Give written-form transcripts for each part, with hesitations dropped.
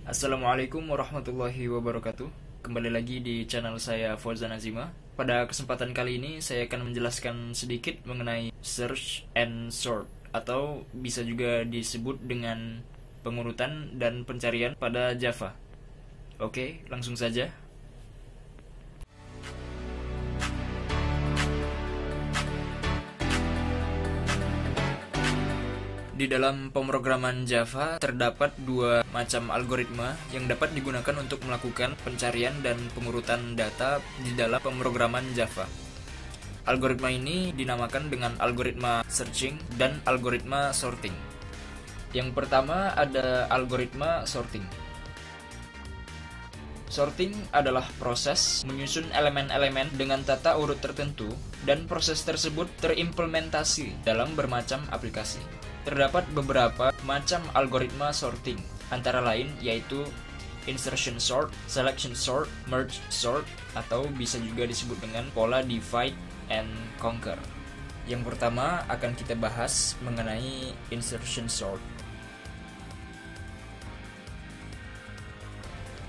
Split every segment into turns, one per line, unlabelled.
Assalamualaikum warahmatullahi wabarakatuh. Kembali lagi di channel saya Fauzan Azima. Pada kesempatan kali ini saya akan menjelaskan sedikit mengenai search and sort, atau bisa juga disebut dengan pengurutan dan pencarian pada Java. Oke, langsung saja. Di dalam pemrograman Java terdapat dua macam algoritma yang dapat digunakan untuk melakukan pencarian dan pengurutan data di dalam pemrograman Java. Algoritma ini dinamakan dengan algoritma searching dan algoritma sorting. Yang pertama ada algoritma sorting. Sorting adalah proses menyusun elemen-elemen dengan tata urut tertentu, dan proses tersebut terimplementasi dalam bermacam aplikasi. Terdapat beberapa macam algoritma sorting, antara lain yaitu insertion sort, selection sort, merge sort, atau bisa juga disebut dengan pola divide and conquer. Yang pertama akan kita bahas mengenai insertion sort.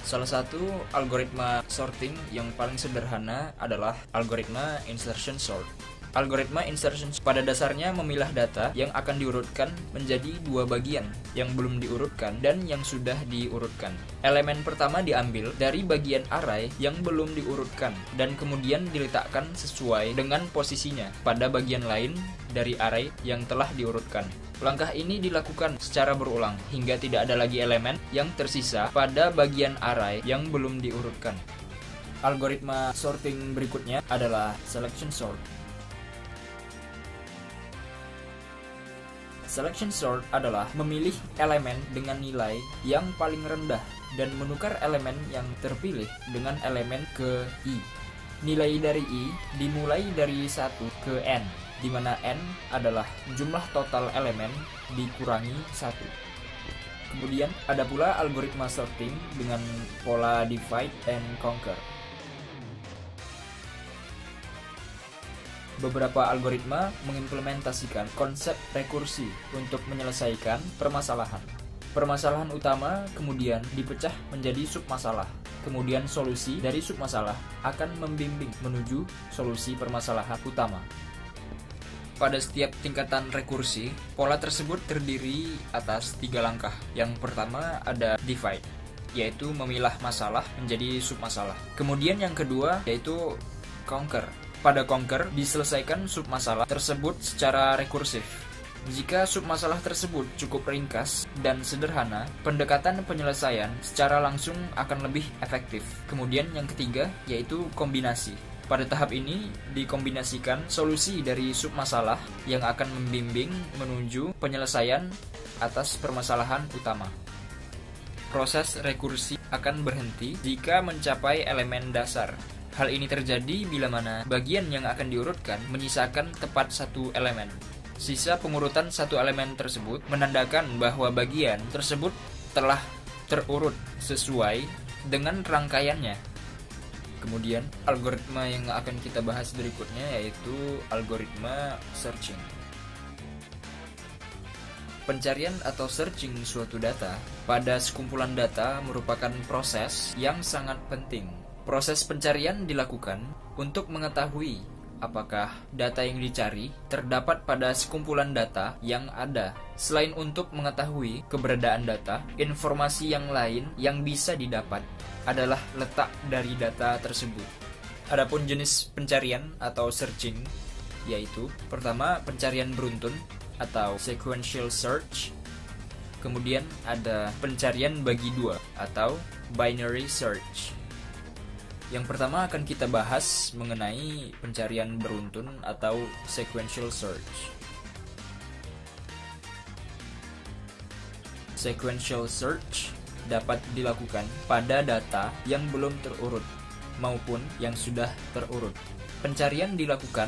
Salah satu algoritma sorting yang paling sederhana adalah algoritma insertion sort. Algoritma insertion pada dasarnya memilah data yang akan diurutkan menjadi dua bagian, yang belum diurutkan dan yang sudah diurutkan. Elemen pertama diambil dari bagian array yang belum diurutkan dan kemudian diletakkan sesuai dengan posisinya pada bagian lain dari array yang telah diurutkan. Langkah ini dilakukan secara berulang hingga tidak ada lagi elemen yang tersisa pada bagian array yang belum diurutkan. Algoritma sorting berikutnya adalah selection sort. Selection sort adalah memilih elemen dengan nilai yang paling rendah dan menukar elemen yang terpilih dengan elemen ke I. Nilai dari I dimulai dari 1 ke N, di mana N adalah jumlah total elemen dikurangi 1. Kemudian ada pula algoritma sorting dengan pola divide and conquer. Beberapa algoritma mengimplementasikan konsep rekursi untuk menyelesaikan permasalahan. Permasalahan utama kemudian dipecah menjadi submasalah. Kemudian solusi dari submasalah akan membimbing menuju solusi permasalahan utama. Pada setiap tingkatan rekursi, pola tersebut terdiri atas 3 langkah. Yang pertama ada divide, yaitu memilah masalah menjadi submasalah. Kemudian yang kedua yaitu conquer. Pada conquer diselesaikan submasalah tersebut secara rekursif. Jika submasalah tersebut cukup ringkas dan sederhana, pendekatan penyelesaian secara langsung akan lebih efektif. Kemudian yang ketiga yaitu kombinasi. Pada tahap ini dikombinasikan solusi dari submasalah yang akan membimbing menuju penyelesaian atas permasalahan utama. Proses rekursi akan berhenti jika mencapai elemen dasar. Hal ini terjadi bila mana bagian yang akan diurutkan menyisakan tepat satu elemen. Sisa pengurutan satu elemen tersebut menandakan bahwa bagian tersebut telah terurut sesuai dengan rangkaiannya. Kemudian, algoritma yang akan kita bahas berikutnya yaitu algoritma searching. Pencarian atau searching suatu data pada sekumpulan data merupakan proses yang sangat penting. Proses pencarian dilakukan untuk mengetahui apakah data yang dicari terdapat pada sekumpulan data yang ada. Selain untuk mengetahui keberadaan data, informasi yang lain yang bisa didapat adalah letak dari data tersebut. Adapun jenis pencarian atau searching yaitu pertama pencarian beruntun atau sequential search. Kemudian ada pencarian bagi dua atau binary search. Yang pertama akan kita bahas mengenai pencarian beruntun atau sequential search. Sequential search dapat dilakukan pada data yang belum terurut maupun yang sudah terurut. Pencarian dilakukan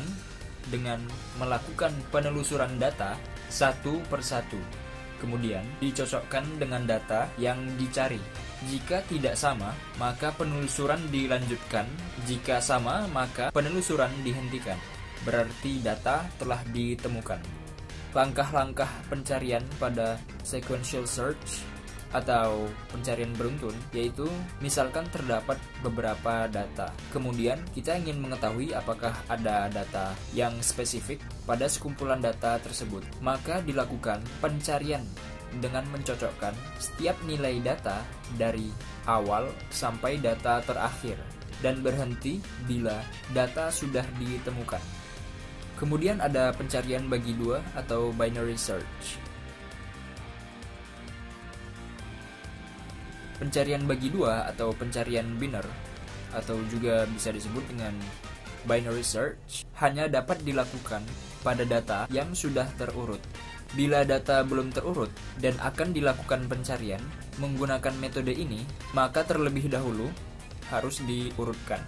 dengan melakukan penelusuran data satu persatu. Kemudian dicocokkan dengan data yang dicari. Jika tidak sama, maka penelusuran dilanjutkan. Jika sama, maka penelusuran dihentikan. Berarti data telah ditemukan. Langkah-langkah pencarian pada sequential search atau pencarian beruntun, yaitu misalkan terdapat beberapa data. Kemudian kita ingin mengetahui apakah ada data yang spesifik pada sekumpulan data tersebut. Maka dilakukan pencarian dengan mencocokkan setiap nilai data dari awal sampai data terakhir dan berhenti bila data sudah ditemukan. Kemudian ada pencarian bagi dua atau binary search. Pencarian bagi dua atau pencarian biner atau juga bisa disebut dengan binary search hanya dapat dilakukan pada data yang sudah terurut. Bila data belum terurut dan akan dilakukan pencarian menggunakan metode ini, maka terlebih dahulu harus diurutkan.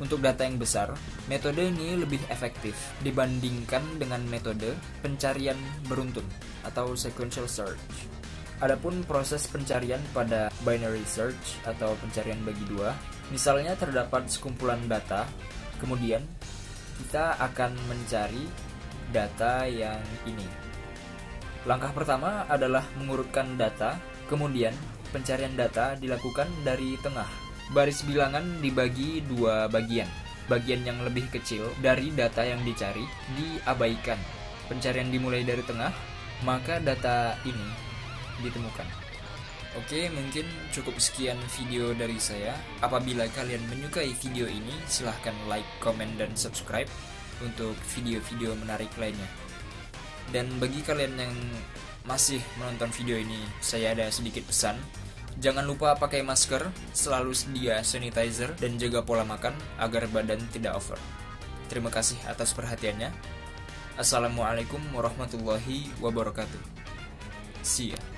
Untuk data yang besar, metode ini lebih efektif dibandingkan dengan metode pencarian beruntun atau sequential search. Adapun proses pencarian pada binary search atau pencarian bagi dua, misalnya terdapat sekumpulan data, kemudian kita akan mencari data yang ini. Langkah pertama adalah mengurutkan data, kemudian pencarian data dilakukan dari tengah. Baris bilangan dibagi dua bagian. Bagian yang lebih kecil dari data yang dicari diabaikan. Pencarian dimulai dari tengah, maka data ini ditemukan. Oke, mungkin cukup sekian video dari saya. Apabila kalian menyukai video ini, silahkan like, comment, dan subscribe untuk video-video menarik lainnya. Dan bagi kalian yang masih menonton video ini, saya ada sedikit pesan. Jangan lupa pakai masker, selalu sedia sanitizer, dan jaga pola makan agar badan tidak over. Terima kasih atas perhatiannya. Assalamualaikum warahmatullahi wabarakatuh. See ya.